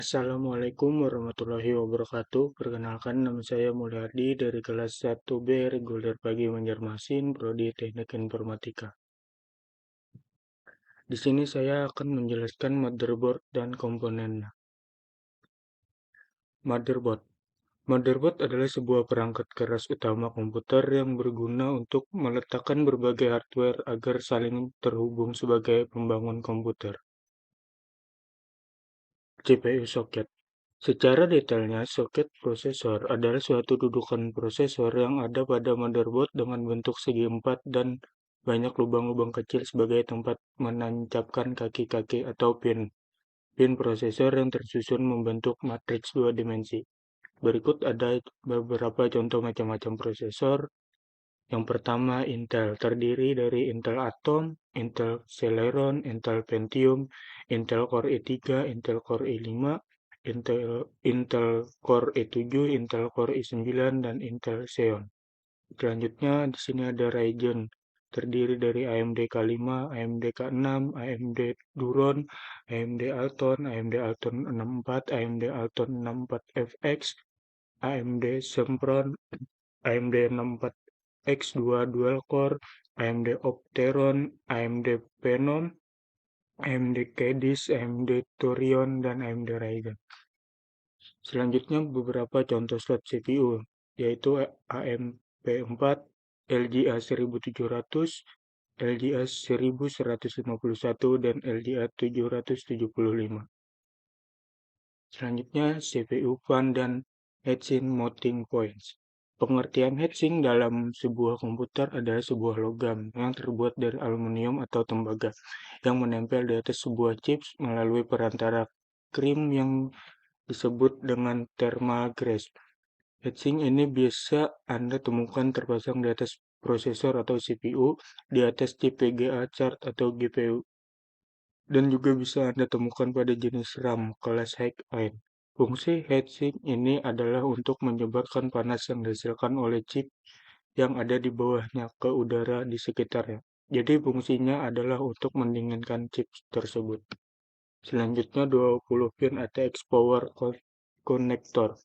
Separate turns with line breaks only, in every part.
Assalamualaikum warahmatullahi wabarakatuh. Perkenalkan, nama saya Mulyadi dari kelas 1B Reguler Pagi Banjarmasin, Prodi Teknik Informatika. Di sini saya akan menjelaskan motherboard dan komponennya. Motherboard. Motherboard adalah sebuah perangkat keras utama komputer yang berguna untuk meletakkan berbagai hardware agar saling terhubung sebagai pembangun komputer. CPU soket. Secara detailnya, soket prosesor adalah suatu dudukan prosesor yang ada pada motherboard dengan bentuk segi empat dan banyak lubang-lubang kecil sebagai tempat menancapkan kaki-kaki atau pin. Pin prosesor yang tersusun membentuk matriks dua dimensi. Berikut ada beberapa contoh macam-macam prosesor. Yang pertama, Intel terdiri dari Intel Atom, Intel Celeron, Intel Pentium, Intel Core i3, Intel Core i5, Intel Core i7, Intel Core i9, dan Intel Xeon. Selanjutnya di sini ada Ryzen terdiri dari AMD K5, AMD K6, AMD Duron, AMD Alton, AMD Alton 64, AMD Alton 64FX, AMD Sempron, AMD 64X2 Dual Core, AMD Opteron, AMD Phenom, AMD Cadis, AMD Thorion, dan AMD Ryzen. Selanjutnya beberapa contoh slot CPU, yaitu AM-P4, LGA 1700, LGA 1151, dan LGA 775. Selanjutnya CPU fan dan heatsink mounting points. Pengertian heatsink dalam sebuah komputer adalah sebuah logam yang terbuat dari aluminium atau tembaga yang menempel di atas sebuah chips melalui perantara krim yang disebut dengan thermal grasp. Heatsink ini biasa Anda temukan terpasang di atas prosesor atau CPU, di atas chip VGA chart atau GPU, dan juga bisa Anda temukan pada jenis RAM kelas high-end. Fungsi heatsink ini adalah untuk menyebarkan panas yang dihasilkan oleh chip yang ada di bawahnya ke udara di sekitarnya. Jadi fungsinya adalah untuk mendinginkan chip tersebut. Selanjutnya 20 pin ATX power connector.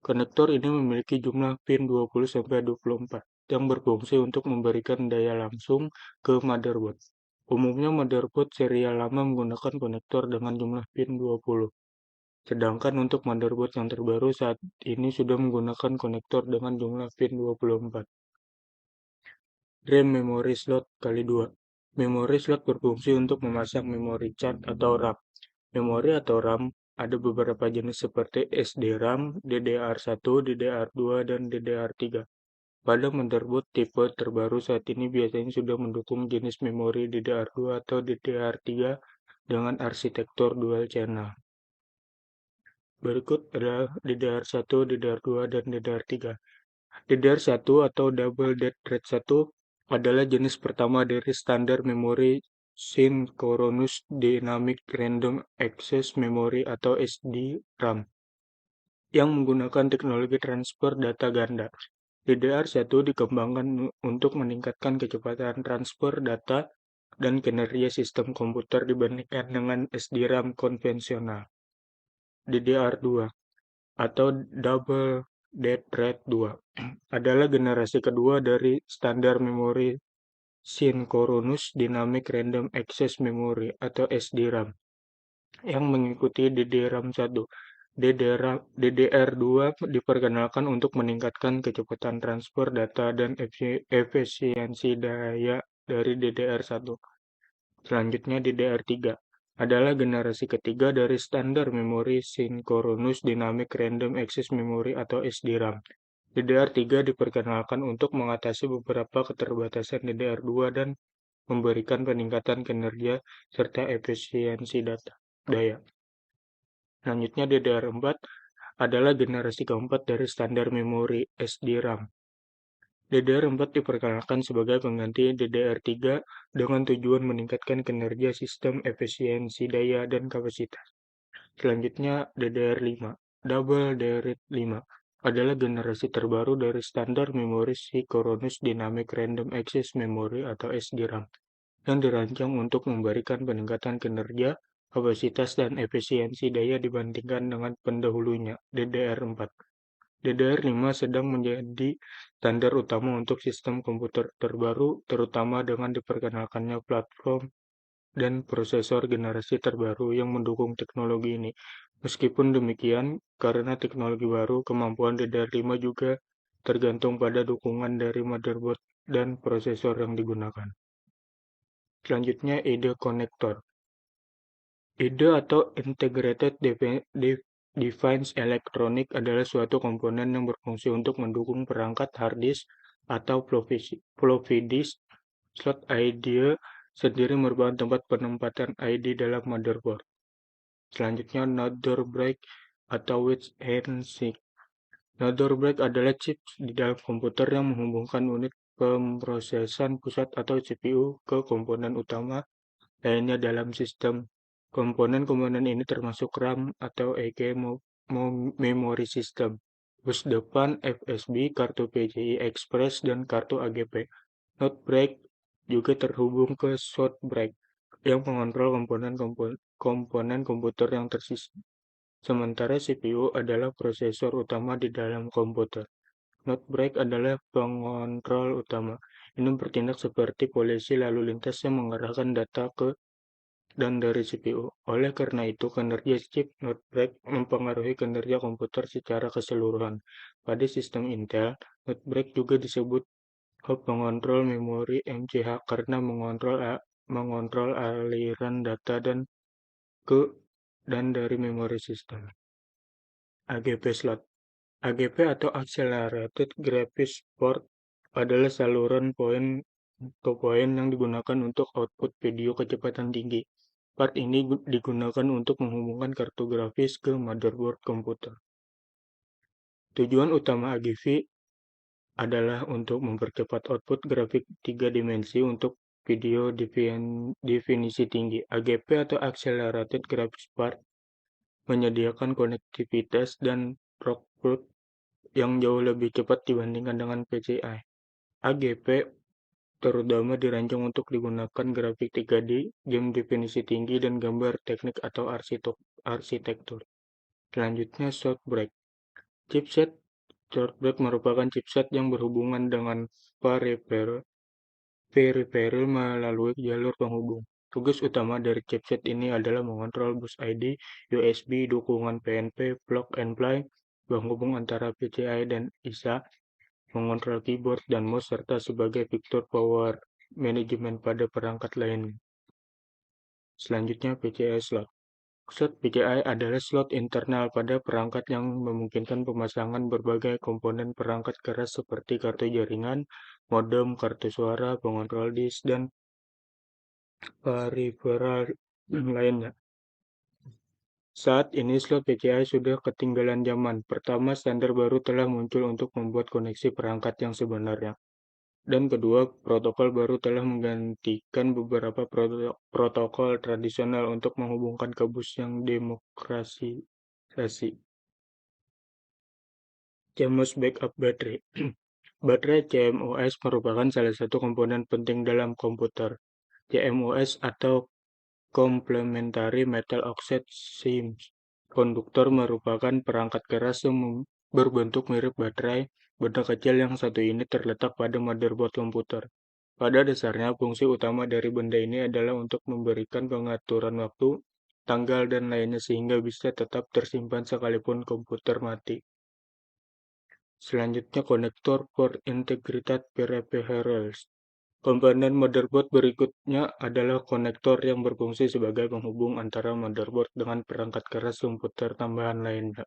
Konektor ini memiliki jumlah pin 20-24 yang berfungsi untuk memberikan daya langsung ke motherboard. Umumnya motherboard serial lama menggunakan konektor dengan jumlah pin 20. Sedangkan untuk motherboard yang terbaru saat ini sudah menggunakan konektor dengan jumlah pin 24. RAM memory slot kali 2. Memory slot berfungsi untuk memasang memori card atau RAM. Memori atau RAM ada beberapa jenis seperti SDRAM, DDR1, DDR2, dan DDR3. Pada motherboard tipe terbaru saat ini biasanya sudah mendukung jenis memori DDR2 atau DDR3 dengan arsitektur dual channel. Berikut adalah DDR1, DDR2, dan DDR3. DDR1 atau Double Dead Red 1 adalah jenis pertama dari standar memori Synchronous Dynamic Random Access Memory atau SDRAM yang menggunakan teknologi transfer data ganda. DDR1 dikembangkan untuk meningkatkan kecepatan transfer data dan kinerja sistem komputer dibandingkan dengan SDRAM konvensional. DDR2 atau Double Dead Red 2 adalah generasi kedua dari standar memori Synchronous Dynamic Random Access Memory atau SDRAM yang mengikuti DDR1. DDR2 diperkenalkan untuk meningkatkan kecepatan transfer data dan efisiensi daya dari DDR1. Selanjutnya DDR3 adalah generasi ketiga dari standar memori Synchronous Dynamic Random Access Memory atau SDRAM. DDR3 diperkenalkan untuk mengatasi beberapa keterbatasan DDR2 dan memberikan peningkatan kinerja serta efisiensi daya. Selanjutnya DDR4 adalah generasi keempat dari standar memori SDRAM. DDR4 diperkenalkan sebagai pengganti DDR3 dengan tujuan meningkatkan kinerja sistem, efisiensi daya, dan kapasitas. Selanjutnya DDR5, Double Dead 5, adalah generasi terbaru dari standar memori Synchronous Dynamic Random Access Memory atau SDRAM yang dirancang untuk memberikan peningkatan kinerja, kapasitas dan efisiensi daya dibandingkan dengan pendahulunya, DDR4. DDR5 sedang menjadi standar utama untuk sistem komputer terbaru, terutama dengan diperkenalkannya platform dan prosesor generasi terbaru yang mendukung teknologi ini. Meskipun demikian, karena teknologi baru, kemampuan DDR5 juga tergantung pada dukungan dari motherboard dan prosesor yang digunakan. Selanjutnya, IDE konektor. IDE atau Integrated Device Electronic adalah suatu komponen yang berfungsi untuk mendukung perangkat hard disk atau floppy disk. Slot IDE sendiri merupakan tempat penempatan ID dalam motherboard. Selanjutnya, Nodor Brick atau Wedge Handshake. Nodor Brick adalah chip di dalam komputer yang menghubungkan unit pemrosesan pusat atau CPU ke komponen utama lainnya dalam sistem. Komponen-komponen ini termasuk RAM atau memory system, bus depan, FSB, kartu PCI Express, dan kartu AGP. Node Break juga terhubung ke Short Break yang mengontrol komponen komputer yang tersisa. Sementara CPU adalah prosesor utama di dalam komputer. Node Break adalah pengontrol utama. Ini bertindak seperti polisi lalu lintas yang mengarahkan data ke dan dari CPU. Oleh karena itu, kinerja chip Node Break mempengaruhi kinerja komputer secara keseluruhan. Pada sistem Intel, Node Break juga disebut hub pengontrol memori MCH karena mengontrol aliran data ke dan dari memori sistem. AGP slot. AGP atau Accelerated Graphics Port adalah saluran point-to-point yang digunakan untuk output video kecepatan tinggi. Part ini digunakan untuk menghubungkan kartu grafis ke motherboard komputer. Tujuan utama AGV adalah untuk mempercepat output grafik 3 dimensi untuk video definisi tinggi. AGP atau Accelerated Graphics Part menyediakan konektivitas dan throughput yang jauh lebih cepat dibandingkan dengan PCI. AGP terutama dirancang untuk digunakan grafik 3D, game definisi tinggi, dan gambar teknik atau arsitektur. Selanjutnya, short break. Chipset short break merupakan chipset yang berhubungan dengan peripheral melalui jalur penghubung. Tugas utama dari chipset ini adalah mengontrol bus ID, USB, dukungan PNP, plug and play, penghubung antara PCI dan ISA, mengontrol keyboard dan mouse, serta sebagai fitur power management pada perangkat lain. Selanjutnya, PCI slot. Slot PCI adalah slot internal pada perangkat yang memungkinkan pemasangan berbagai komponen perangkat keras seperti kartu jaringan, modem, kartu suara, pengontrol disk, dan peripheral lainnya. Saat ini slot PCI sudah ketinggalan zaman. Pertama, standar baru telah muncul untuk membuat koneksi perangkat yang sebenarnya. Dan kedua, protokol baru telah menggantikan beberapa protokol tradisional untuk menghubungkan ke bus yang demokratisasi. CMOS Backup Battery. Baterai CMOS merupakan salah satu komponen penting dalam komputer. CMOS atau Complementary Metal Oxide Konduktor merupakan perangkat keras yang berbentuk mirip baterai. Benda kecil yang satu ini terletak pada motherboard komputer. Pada dasarnya, fungsi utama dari benda ini adalah untuk memberikan pengaturan waktu, tanggal, dan lainnya sehingga bisa tetap tersimpan sekalipun komputer mati. Selanjutnya, konektor port integrated peripherals. Komponen motherboard berikutnya adalah konektor yang berfungsi sebagai penghubung antara motherboard dengan perangkat keras komputer tambahan lainnya.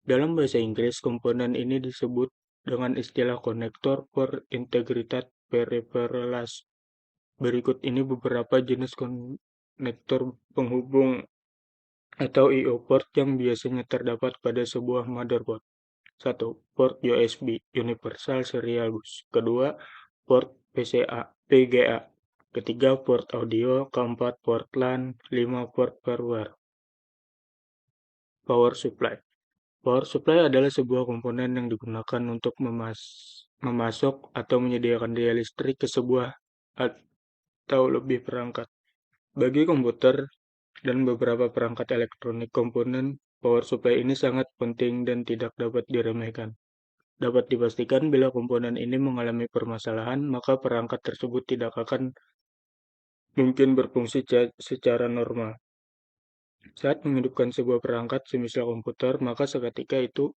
Dalam bahasa Inggris, komponen ini disebut dengan istilah konektor per integrated peripherals. Berikut ini beberapa jenis konektor penghubung atau I/O port yang biasanya terdapat pada sebuah motherboard. 1. Port USB Universal Serial Bus. Kedua, port PGA. Ketiga, port audio. Keempat, port LAN. 5. Port firmware. Power supply. Power supply adalah sebuah komponen yang digunakan untuk memasok atau menyediakan daya listrik ke sebuah atau lebih perangkat. Bagi komputer, dan beberapa perangkat elektronik komponen power supply ini sangat penting dan tidak dapat diremehkan. Dapat dipastikan bila komponen ini mengalami permasalahan, maka perangkat tersebut tidak akan mungkin berfungsi secara normal. Saat menghidupkan sebuah perangkat semisal komputer, maka seketika itu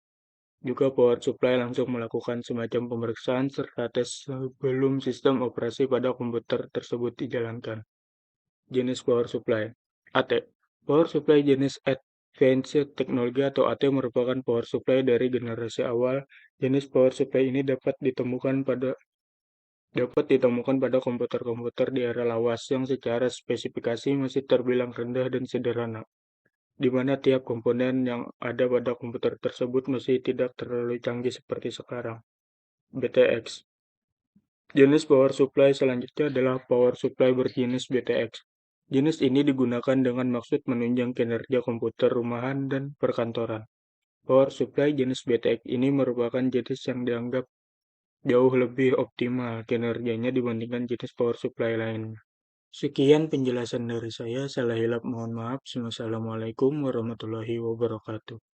juga power supply langsung melakukan semacam pemeriksaan serta tes sebelum sistem operasi pada komputer tersebut dijalankan. Jenis power supply AT. Power supply jenis Advanced Technology atau AT merupakan power supply dari generasi awal. Jenis power supply ini dapat ditemukan pada komputer-komputer di era lawas yang secara spesifikasi masih terbilang rendah dan sederhana, di mana tiap komponen yang ada pada komputer tersebut masih tidak terlalu canggih seperti sekarang. BTX. Jenis power supply selanjutnya adalah power supply berjenis BTX. Jenis ini digunakan dengan maksud menunjang kinerja komputer rumahan dan perkantoran. Power supply jenis BTX ini merupakan jenis yang dianggap jauh lebih optimal kinerjanya dibandingkan jenis power supply lainnya. Sekian penjelasan dari saya. Salah hilap mohon maaf. Wassalamualaikum warahmatullahi wabarakatuh.